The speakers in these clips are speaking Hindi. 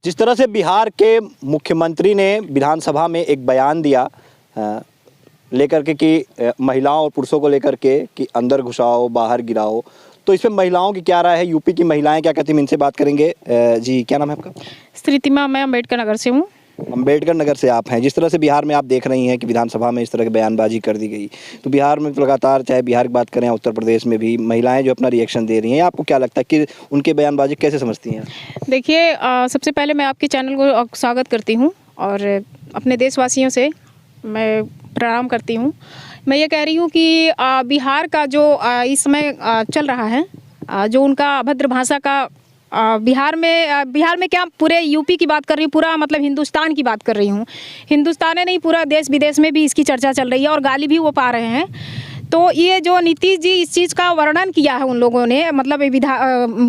जिस तरह से बिहार के मुख्यमंत्री ने विधानसभा में एक बयान दिया लेकर के कि महिलाओं और पुरुषों को लेकर के कि अंदर घुसाओ बाहर गिराओ, तो इसमें महिलाओं की क्या राय है? यूपी की महिलाएं क्या कहती हैं, इनसे बात करेंगे। जी क्या नाम है आपका? स्त्रीतिमा, मैं अम्बेडकर नगर से हूँ। अम्बेडकर नगर से आप हैं। जिस तरह से बिहार में आप देख रही हैं कि विधानसभा में इस तरह की बयानबाजी कर दी गई, तो बिहार में लगातार, चाहे बिहार की बात करें, उत्तर प्रदेश में भी महिलाएं जो अपना रिएक्शन दे रही हैं, आपको क्या लगता है कि उनके बयानबाजी कैसे समझती हैं? देखिए, सबसे पहले मैं आपके चैनल को स्वागत करती हूँ और अपने देशवासियों से मैं प्रणाम करती हूँ। मैं ये कह रही हूँ कि बिहार का जो इस समय चल रहा है, जो उनका अभद्र भाषा का बिहार में क्या, पूरे यूपी की बात कर रही हूँ, पूरा मतलब हिंदुस्तान की बात कर रही हूँ। हिंदुस्तान है नहीं, पूरा देश विदेश में भी इसकी चर्चा चल रही है और गाली भी वो पा रहे हैं। तो ये जो नीतीश जी इस चीज़ का वर्णन किया है उन लोगों ने, मतलब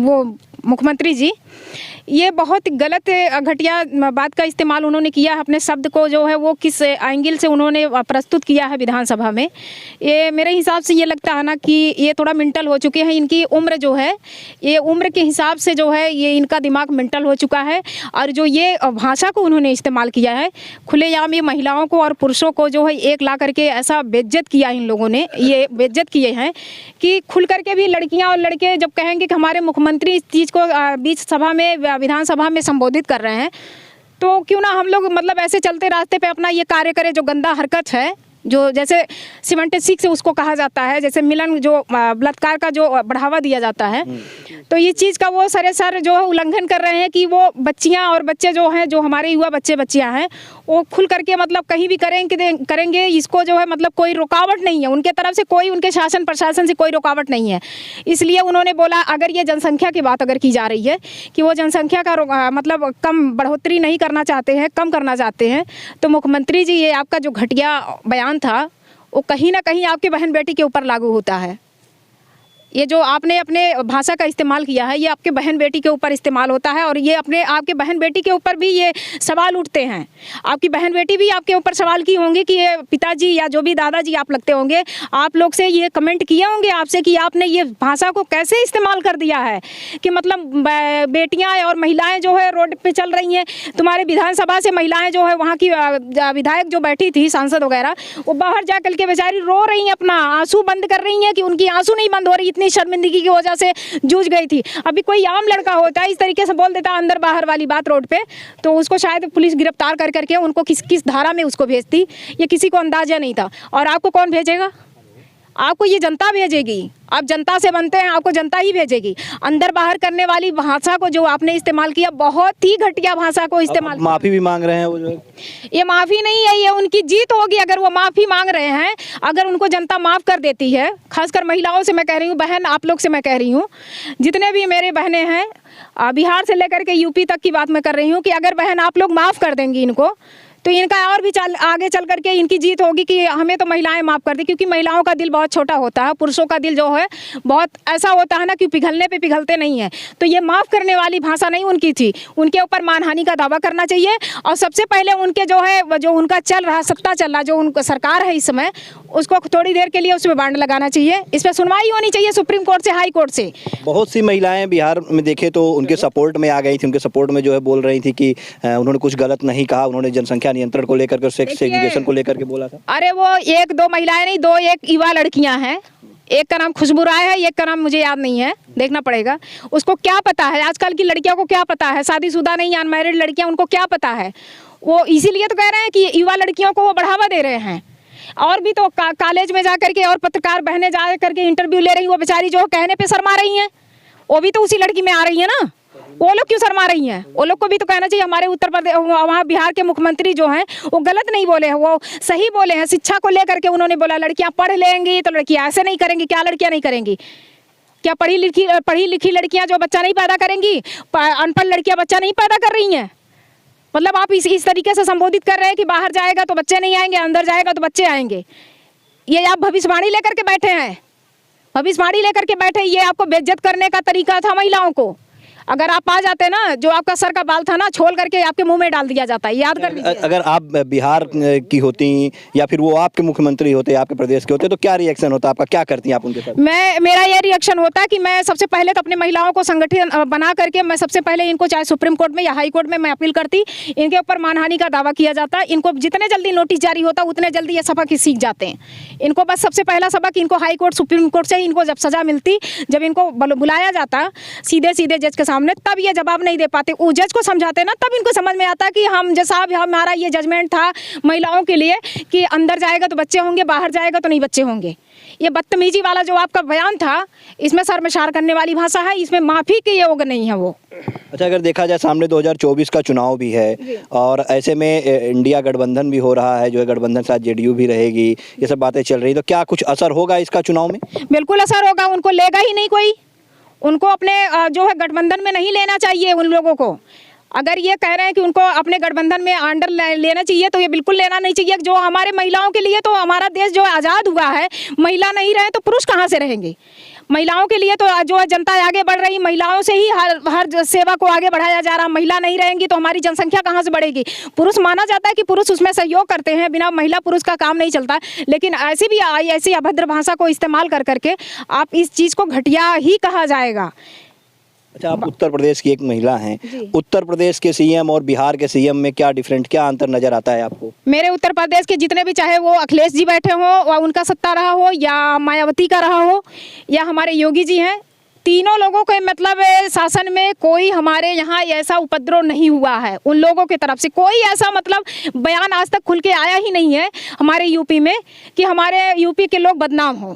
वो मुख्यमंत्री जी, ये बहुत गलत घटिया बात का इस्तेमाल उन्होंने किया है। अपने शब्द को जो है वो किस एंगल से उन्होंने प्रस्तुत किया है विधानसभा में, ये मेरे हिसाब से ये लगता है ना कि ये थोड़ा मेंटल हो चुके हैं। इनकी उम्र जो है, ये उम्र के हिसाब से जो है ये इनका दिमाग मेंटल हो चुका है। और जो ये भाषा को उन्होंने इस्तेमाल किया है खुलेआम, ये महिलाओं को और पुरुषों को जो है एक ला करके ऐसा बेइज्जत किया इन लोगों ने, ये बेइज्जत किए हैं कि खुल करके भी लड़कियाँ और लड़के जब कहेंगे कि हमारे मुख्यमंत्री इस चीज़ को बीच सभा में, विधानसभा में संबोधित कर रहे हैं, तो क्यों ना हम लोग मतलब ऐसे चलते रास्ते पे अपना ये कार्य करें। जो गंदा हरकत है, जो जैसे 76 से उसको कहा जाता है, जैसे मिलन, जो बलात्कार का जो बढ़ावा दिया जाता है, तो ये चीज़ का वो सरेसर जो है उल्लंघन कर रहे हैं कि वो बच्चियां और बच्चे जो हैं, जो हमारे युवा बच्चे बच्चियां हैं, वो खुल करके मतलब कहीं भी करेंगे। इसको जो है मतलब कोई रुकावट नहीं है उनके तरफ से, कोई उनके शासन प्रशासन से कोई रुकावट नहीं है। इसलिए उन्होंने बोला, अगर ये जनसंख्या की बात अगर की जा रही है कि वो जनसंख्या का मतलब कम बढ़ोतरी नहीं करना चाहते हैं, कम करना चाहते हैं, तो मुख्यमंत्री जी ये आपका जो घटिया बयान था वो कहीं ना कहीं आपकी बहन बेटी के ऊपर लागू होता है। ये जो आपने अपने भाषा का इस्तेमाल किया है, ये आपके बहन बेटी के ऊपर इस्तेमाल होता है और ये आपके बहन बेटी के ऊपर भी ये सवाल उठते हैं। आपकी बहन बेटी भी आपके ऊपर सवाल की होंगी कि ये पिताजी या जो भी दादाजी आप लगते होंगे, आप लोग से ये कमेंट किए होंगे आपसे कि आपने ये भाषा को कैसे इस्तेमाल कर दिया है कि मतलब बेटियाँ और महिलाएँ जो है रोड पर चल रही हैं। तुम्हारे विधानसभा से महिलाएँ जो है, वहाँ की विधायक जो बैठी थी, सांसद वगैरह, वो बाहर जा कर के बेचारी रो रही हैं, अपना आंसू बंद कर रही हैं कि उनकी आंसू नहीं बंद हो रही, इतनी शर्मिंदगी की वजह से जूझ गई थी। अभी कोई आम लड़का होता है इस तरीके से बोल देता अंदर बाहर वाली बात रोड पे, तो उसको शायद पुलिस गिरफ्तार कर करके उनको किस धारा में उसको भेजती, ये किसी को अंदाजा नहीं था। और आपको कौन भेजेगा? आपको ये जनता भेजेगी। आप जनता से बनते हैं, आपको जनता ही भेजेगी। अंदर बाहर करने वाली भाषा को जो आपने इस्तेमाल किया, बहुत ही घटिया भाषा को इस्तेमाल। माफी भी मांग रहे हैं वो जो, ये माफ़ी नहीं है, ये उनकी जीत होगी अगर वो माफ़ी मांग रहे हैं। अगर उनको जनता माफ़ कर देती है, खासकर महिलाओं से मैं कह रही हूँ, बहन आप लोग से मैं कह रही हूँ, जितने भी मेरे बहनें हैं बिहार से लेकर के यूपी तक की बात मैं कर रही हूँ, कि अगर बहन आप लोग माफ़ कर देंगी इनको, तो इनका और भी आगे चल करके इनकी जीत होगी कि हमें तो महिलाएं माफ़ कर दी। क्योंकि महिलाओं का दिल बहुत छोटा होता है, पुरुषों का दिल जो है बहुत ऐसा होता है ना कि पिघलने पे पिघलते नहीं है। तो ये माफ़ करने वाली भाषा नहीं उनकी थी, उनके ऊपर मानहानि का दावा करना चाहिए। और सबसे पहले उनके जो है, जो उनका चल रहा सत्ता चल रहा, जो उनका सरकार है इस समय, उसको थोड़ी देर के लिए उसमें बांड लगाना चाहिए। इस पर सुनवाई होनी चाहिए सुप्रीम कोर्ट से, हाई कोर्ट से। बहुत सी महिलाएं बिहार में देखे तो उनके सपोर्ट में आ गई थी, उनके सपोर्ट में जो है बोल रही थी कि उन्होंने कुछ गलत नहीं कहा, उन्होंने जनसंख्या नियंत्रण को लेकर के, सेक्स एजुकेशन को लेकर के बोला था। अरे वो एक दो महिलाएं नहीं, दो एक युवा लड़कियां हैं, एक का नाम खुशबू राय है, एक का नाम मुझे याद नहीं है, देखना पड़ेगा। उसको क्या पता है, आजकल की लड़कियों को क्या पता है, शादीशुदा नहीं, अनमैरिड लड़कियां, उनको क्या पता है। वो इसीलिए तो कह रहे हैं कि युवा लड़कियों को वो बढ़ावा दे रहे हैं। और भी तो कॉलेज में जा करके और पत्रकार बहनें जा करके इंटरव्यू ले रही, वो बेचारी जो कहने पे शर्मा रही हैं, वो भी तो उसी लड़की में आ रही है ना। वो लोग क्यों शर्मा रही हैं? वो लोग को भी तो कहना चाहिए। हमारे उत्तर प्रदेश, वहाँ बिहार के मुख्यमंत्री जो हैं, वो गलत नहीं बोले हैं, वो सही बोले हैं। शिक्षा को लेकर के उन्होंने बोला लड़कियां पढ़ लेंगी तो लड़कियां ऐसे नहीं करेंगी। क्या लड़कियां नहीं करेंगी? क्या पढ़ी लिखी लड़कियां जो बच्चा नहीं पैदा करेंगी? अनपढ़ लड़कियां बच्चा नहीं पैदा कर रही हैं? मतलब आप इस तरीके से संबोधित कर रहे हैं कि बाहर जाएगा तो बच्चे नहीं आएंगे, अंदर जाएगा तो बच्चे आएंगे। ये आप भविष्यवाणी लेकर के बैठे हैं, भविष्यवाणी लेकर के बैठे। ये आपको बेइज्जत करने का तरीका था महिलाओं को। अगर आप आ जाते ना, जो आपका सर का बाल था ना, छोल करके आपके मुंह में डाल दिया जाता है, याद कर लीजिए। अगर आप बिहार की होती या फिर वो आपके मुख्यमंत्री होते, आपके प्रदेश के होते, तो क्या रिएक्शन होता आपका, क्या करती आप उनके साथ? मेरा ये रिएक्शन होता है कि मैं सबसे पहले तो अपने महिलाओं को संगठन बना करके मैं सबसे पहले इनको, चाहे सुप्रीम कोर्ट में या हाई कोर्ट में, मैं अपील करती, इनके ऊपर मानहानि का दावा किया जाता है। इनको जितने जल्दी नोटिस जारी होता उतने जल्दी ये सबक सीख जाते हैं। इनको बस सबसे पहला सबक इनको हाई कोर्ट सुप्रीम कोर्ट से इनको जब सजा मिलती, जब इनको बुलाया जाता सीधे सीधे जज के सामने, तब ये जवाब नहीं दे पाते, वो जज को समझाते ना, तब इनको समझ में आता कि हम जैसा हमारा ये जजमेंट था महिलाओं के लिए कि अंदर जाएगा तो बच्चे होंगे, बाहर जाएगा तो नहीं बच्चे होंगे। ये बदतमीजी वाला जो आपका बयान था, इसमें शर्मसार करने वाली भाषा है, इसमें माफ़ी के योग्य नहीं है वो। अच्छा, अगर देखा जाए सामने 2024 का चुनाव भी है और ऐसे में इंडिया गठबंधन भी हो रहा है, जो है गठबंधन के साथ जेडीयू भी रहेगी, ये सब बातें चल रही, तो क्या कुछ असर होगा इसका चुनाव में? बिल्कुल असर होगा, उनको लेगा ही नहीं कोई, उनको अपने जो है गठबंधन में नहीं लेना चाहिए उन लोगों को। अगर ये कह रहे हैं कि उनको अपने गठबंधन में अंडर लेना चाहिए, तो ये बिल्कुल लेना नहीं चाहिए। जो हमारे महिलाओं के लिए, तो हमारा देश जो आज़ाद हुआ है, महिला नहीं रहे तो पुरुष कहाँ से रहेंगे? महिलाओं के लिए तो जो है जनता आगे बढ़ रही, महिलाओं से ही हर सेवा को आगे बढ़ाया जा रहा। महिला नहीं रहेंगी तो हमारी जनसंख्या कहाँ से बढ़ेगी? पुरुष माना जाता है कि पुरुष उसमें सहयोग करते हैं, बिना महिला पुरुष का काम नहीं चलता। लेकिन ऐसी अभद्र भाषा को इस्तेमाल कर करके आप इस चीज़ को घटिया ही कहा जाएगा। अच्छा, आप उत्तर प्रदेश की एक महिला हैं, उत्तर प्रदेश के सीएम और बिहार के सीएम में क्या अंतर नजर आता है आपको? मेरे उत्तर प्रदेश के जितने भी, चाहे वो अखिलेश जी बैठे हो और उनका सत्ता रहा हो, या मायावती का रहा हो, या हमारे योगी जी हैं, तीनों लोगों के मतलब शासन में कोई हमारे यहाँ ऐसा उपद्रव नहीं हुआ है। उन लोगों की तरफ से कोई ऐसा मतलब बयान आज तक खुल के आया ही नहीं है हमारे यूपी में कि हमारे यूपी के लोग बदनाम हों।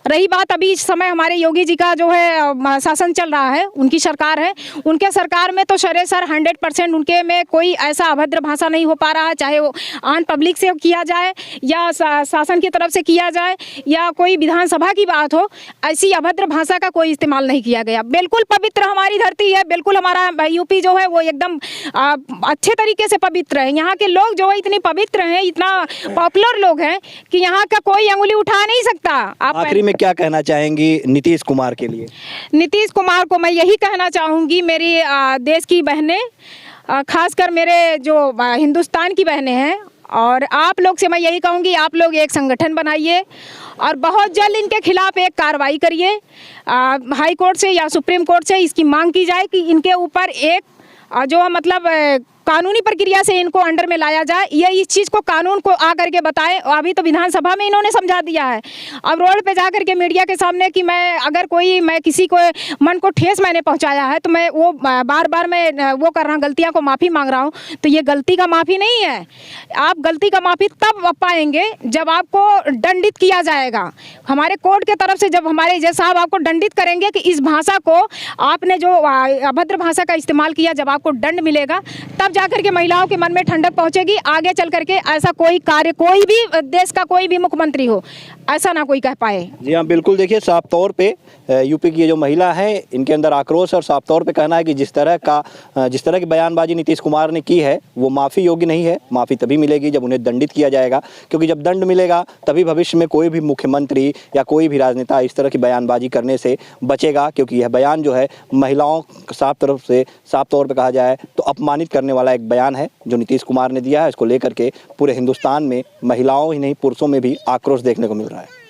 रही बात अभी इस समय हमारे योगी जी का जो है शासन चल रहा है, उनकी सरकार है, उनके सरकार में तो सर 100% उनके में कोई ऐसा अभद्र भाषा नहीं हो पा रहा है, चाहे वो आम पब्लिक से किया जाए या शासन की तरफ से किया जाए या कोई विधानसभा की बात हो, ऐसी अभद्र भाषा का कोई इस्तेमाल नहीं किया गया। बिल्कुल पवित्र हमारी धरती है, बिल्कुल हमारा यूपी जो है वो एकदम अच्छे तरीके से पवित्र है। यहाँ के लोग जो है इतने पवित्र हैं, इतना पॉपुलर लोग हैं कि यहाँ का कोई अंगुली उठा नहीं सकता। आप क्या कहना चाहेंगी नीतीश कुमार के लिए? नीतीश कुमार को मैं यही कहना चाहूँगी, मेरी देश की बहनें, खासकर मेरे जो हिंदुस्तान की बहनें हैं, और आप लोग से मैं यही कहूँगी, आप लोग एक संगठन बनाइए और बहुत जल्द इनके खिलाफ एक कार्रवाई करिए। हाई कोर्ट से या सुप्रीम कोर्ट से इसकी मांग की जाए कि इनके ऊपर एक जो मतलब कानूनी प्रक्रिया से इनको अंडर में लाया जाए। ये इस चीज़ को कानून को आकर के बताएं। अभी तो विधानसभा में इन्होंने समझा दिया है, अब रोड पे जा कर के मीडिया के सामने कि मैं किसी को मन को ठेस मैंने पहुंचाया है तो मैं वो बार मैं वो कर रहा हूँ, गलतियाँ को माफ़ी मांग रहा हूँ। तो ये गलती का माफ़ी नहीं है। आप गलती का माफ़ी तब पाएंगे जब आपको दंडित किया जाएगा हमारे कोर्ट के तरफ से। जब हमारे जज साहब आपको दंडित करेंगे कि इस भाषा को आपने जो अभद्र भाषा का इस्तेमाल किया, जब आपको दंड मिलेगा तब जाकर के महिलाओं के मन में ठंडक पहुंचेगी। आगे चल करके ऐसा कोई कार्य, कोई भी देश का कोई भी मुख्यमंत्री हो, ऐसा ना कोई कह पाए। जी हाँ, बिल्कुल। देखिए, साफ तौर पे यूपी की ये जो महिला है, इनके अंदर आक्रोश और साफ तौर पे कहना है कि जिस तरह की बयानबाजी नीतीश कुमार ने की है वो माफ़ी योग्य नहीं है। माफ़ी तभी मिलेगी जब उन्हें दंडित किया जाएगा, क्योंकि जब दंड मिलेगा तभी भविष्य में कोई भी मुख्यमंत्री या कोई भी राजनेता इस तरह की बयानबाजी करने से बचेगा, क्योंकि यह बयान जो है महिलाओं साफ तौर पर कहा जाए तो अपमानित करने वाला एक बयान है जो नीतीश कुमार ने दिया है। इसको लेकर के पूरे हिंदुस्तान में महिलाओं ही नहीं पुरुषों में भी आक्रोश देखने को मिल रहा है।